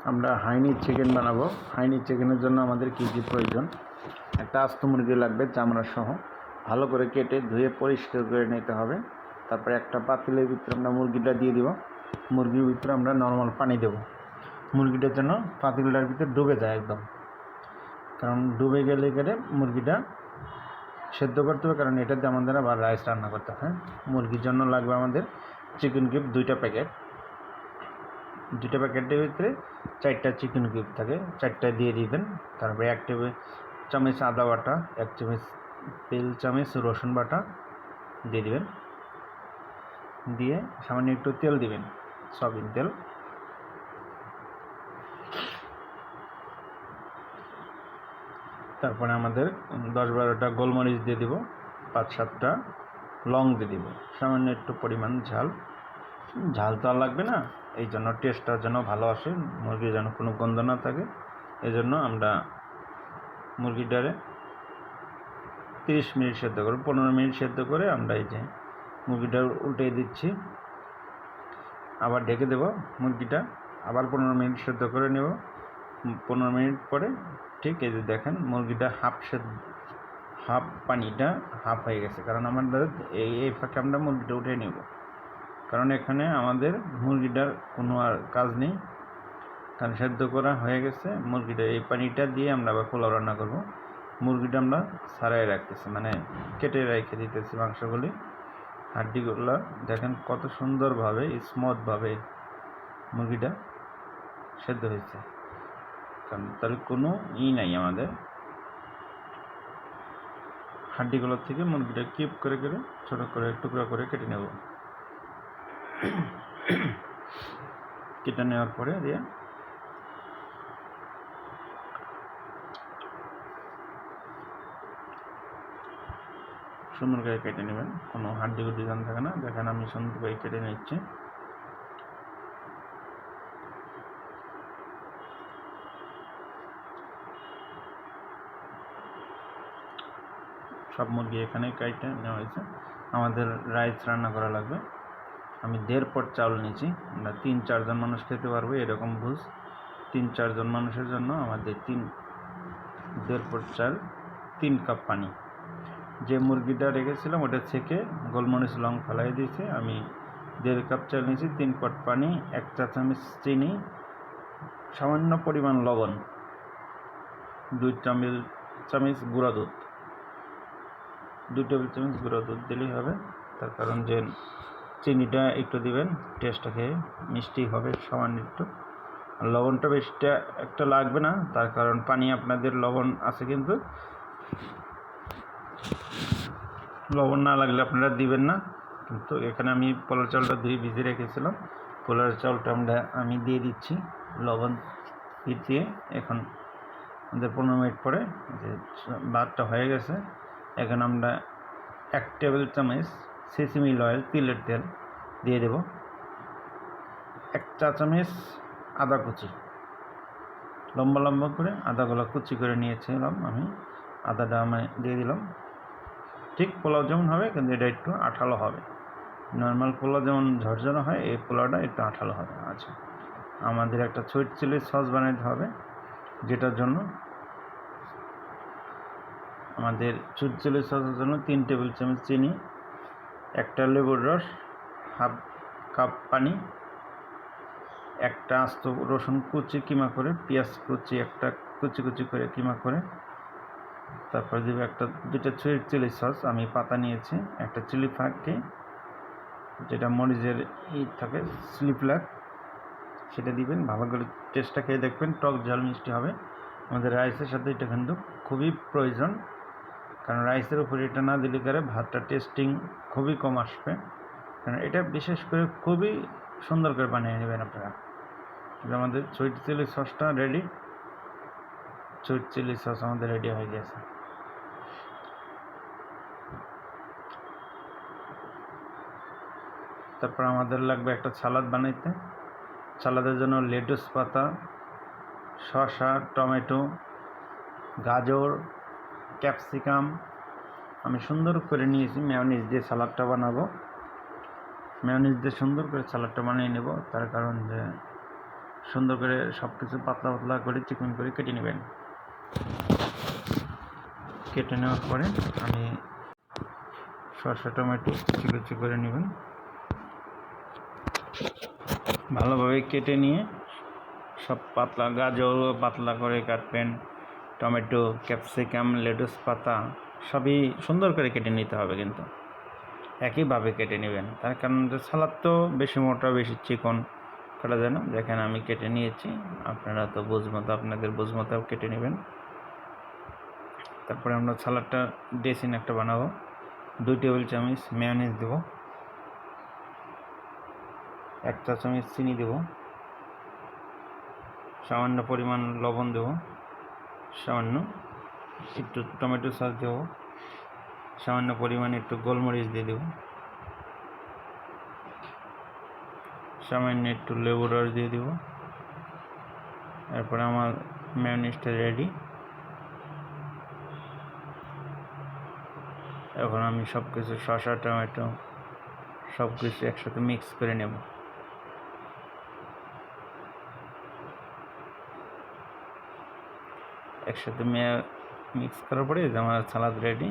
আমরা হাইনি চিকেন বানাবো। হাইনি চিকেনের জন্য আমাদের কী কী প্রয়োজন? একটা আস্ত মুরগি লাগবে, চামড়া সহ, ভালো করে কেটে ধুয়ে পরিষ্কার করে নিতে হবে। তারপরে একটা পাতিলের ভিতরে আমরা মুরগিটা দিয়ে দিব। মুরগির ভিতরে আমরা নর্মাল পানি দেব, মুরগিটার জন্য পাতিলটার ভিতরে ডুবে যায় একদম, কারণ ডুবে গেলে মুরগিটা সেদ্ধ করতে হবে, কারণ এটাতে আমাদের আবার রাইস রান্না করতে হয়। মুরগির জন্য লাগবে আমাদের চিকেন কিউব 2টা প্যাকেট। 2টা প্যাকেটের ভিতরে 4টা চিকেন কিউব থাকে, 4টা দিয়ে দিবেন। তারপরে 1 টেবিল চামচ আদা বাটা, 1 চামচ রসুন বাটা দিয়ে দিবেন। দিয়ে সামান্য একটু তেল দিবেন, সয়াবিন তেল। তারপরে আমাদের 10-12টা গোলমরিচ দিয়ে দিব, 5-7টা লং দিয়ে দিব, সামান্য একটু পরিমাণ ঝাল তো আর লাগবে না, এই জন্য টেস্টটা যেন ভালো আসে, মুরগির যেন কোনো গন্ধ না থাকে, এই জন্য আমরা মুরগিটারে 30 মিনিট সেদ্ধ করব। 15 মিনিট সেদ্ধ করে আমরা এই যে মুরগিটা উল্টে দিচ্ছি, আবার ঢেকে দেব মুরগিটা, আবার 15 মিনিট সেদ্ধ করে নেব। 15 মিনিট পরে ঠিক এই যে দেখেন মুরগিটা হাফ পানিটা হাফ হয়ে গেছে, কারণ আমাদের এই ফাঁকে আমরা মুরগিটা উঠে নেব, কারণ এখানে আমাদের মুরগিটার কোনো আর কাজ নেই, কারণ সেদ্ধ করা হয়ে গেছে। মুরগিটা এই পানিটা দিয়ে আমরা আবার পোলাও রান্না করব। মুরগিটা আমরা ছাড়াই রাখতেছি, মানে কেটে রেখে দিতেছি মাংসগুলি, হাড্ডিগুলো দেখেন কত সুন্দরভাবে স্মুথভাবে মুরগিটা সেদ্ধ হয়েছে, কারণ তার কোনো নাই আমাদের। হাড্ডিগুলোর থেকে মুরগিটা কিউব করে ছোটো করে টুকরা করে কেটে নেব। কেটে নেওয়ার পরে দিয়ে সুন্দর করে কেটে নেবেন, কোনো হাড্ডি গুড্ডি জান থাকে না। দেখেন আমি সুন্দর করে কেটে নিচ্ছি। সব মুরগি এখানে কেটে নেওয়া হয়েছে। আমাদের রাইস রান্না করা লাগবে। আমি 1.5 পট চাউল নিয়েছি, আমরা 3-4 জন মানুষ খেতে পারবো এরকম ভুজ। 3-4 জন মানুষের জন্য আমাদের 1.5 পট চাল, 3 কাপ পানি। যে মুরগিটা রেখেছিলাম ওটা থেকে গোলমরিচ লং ফেলাই দিয়েছি। আমি 1.5 কাপ চাল নিয়েছি, 3 পট পানি, 1 চা চামচ চিনি, সামান্য পরিমাণ লবণ, 2 টেবিল চামচ গুঁড়া দুধ, 2 টেবিল চামচ গুঁড়া দুধ দিলেই হবে। তার কারণ যে চিনিটা একটু দিবেন, টেস্টটা খেয়ে মিষ্টি হবে সামান্য একটু। লবণটা বেশিটা একটা লাগবে না, তার কারণ পানি আপনাদের লবণ আছে, কিন্তু লবণ না লাগলে আপনারা দিবেন না। কিন্তু এখানে আমি পোলার চালটা ভিজিয়ে রেখেছিলাম, পোলার চালটা আমি দিয়ে দিচ্ছি লবণ দিয়ে। এখন আমাদের 15 মিনিট পরে যে ভাতটা হয়ে গেছে, এখন আমরা 1 টেবিল চামচ সেসমিল অয়েল, তিলের তেল দিয়ে দেব। 1 চা চামচ আদা কুচি, লম্বা লম্বা করে আদাগুলো কুচি করে নিয়েছিলাম আমি, আদাটা আমি দিয়ে দিলাম। ঠিক পোলাও যেমন হবে, কিন্তু এটা একটু আঠালো হবে। নর্মাল পোলাও যেমন ঝরঝরে হয়, এই পোলাওটা একটু আঠালো হবে। আচ্ছা, আমাদের একটা সুইট চিলি সস বানাতে হবে, যেটার জন্য আমাদের সুইট চিলি সসের জন্য 3 টেবিল চামচ চিনি, 1টা লেবুর রস, হাফ কাপ পানি, 1টা আস্ত রসুন কুচি কিমা করে, পেঁয়াজ কুচি একটা কুচি করে কিমা করে, তারপরে দেবে 2টা সুইট চিলি সস। আমি পাতা নিয়েছি, একটা চিলি ফ্লেক্স, যেটা মরিচের থাকে চিলি ফ্লেক্স, সেটা দিবেন। ভালো করে টেস্টটা খেয়ে দেখবেন, টক ঝাল মিষ্টি হবে। আমাদের রাইসের সাথে এটা কিন্তু খুবই প্রয়োজন, কারণ রাইসের উপরে এটা না দিলে করে ভাতটা টেস্টিং খুবই কম আসবে। কারণ এটা বিশেষ করে খুবই সুন্দর করে বানিয়ে নেবেন আপনারা। আমাদের সুইট চিলি সসটা রেডি, সুইট চিলি সস আমাদের রেডি হয়ে গেছে। তারপর আমাদের লাগবে একটা সালাদ বানাইতে। সালাদের জন্য লেটুস পাতা, শসা, টমেটো, গাজর, ক্যাপসিকাম আমি সুন্দর করে নিয়েছি। মেয়োনিজ দিয়ে সালাদটা বানাবো, মেয়োনিজ দিয়ে সুন্দর করে সালাদটা বানিয়ে নেব। তার কারণ যে সুন্দর করে সব কিছু পাতলা পাতলা করে চিকন করে কেটে নেবেন। কেটে নেওয়ার পরে আমি শসা টমেটো কুচি কুচি করে নেবেন। ভালোভাবে কেটে নিয়ে সব পাতলা, গাজর পাতলা করে কাটবেন, টমেটো, ক্যাপসিকাম, লেটুস পাতা সবই সুন্দর করে কেটে নিতে হবে, কিন্তু একইভাবে কেটে নেবেন। তার কারণ সালাদ তো বেশি মোটা বেশি চিকন কাটা যায় না। দেখেন আমি কেটে নিয়েছি, আপনারা তো বুঝমতো আপনাদের বুঝমতো কেটে নেবেন। তারপরে আমরা সালাদটা ড্রেসিং একটা বানাবো। 2 টেবিল চামচ মেয়োনিজ দেবো, 1 চা চামচ চিনি দেবো, সামান্য পরিমাণ লবণ দেবো, সামান্য একটু টমেটো সস দেবো, সামান্য পরিমাণে একটু গোলমরিচ দিয়ে দেবো, সামান্য একটু লেবুর রস দিয়ে দেবো। এরপরে আমার মেয়োনিজটা রেডি। এখন আমি সব কিছু শসা টমেটো সব কিছু একসাথে মিক্স করে নেব। একসাথে মিক্স করার পরে আমার সালাদ রেডি।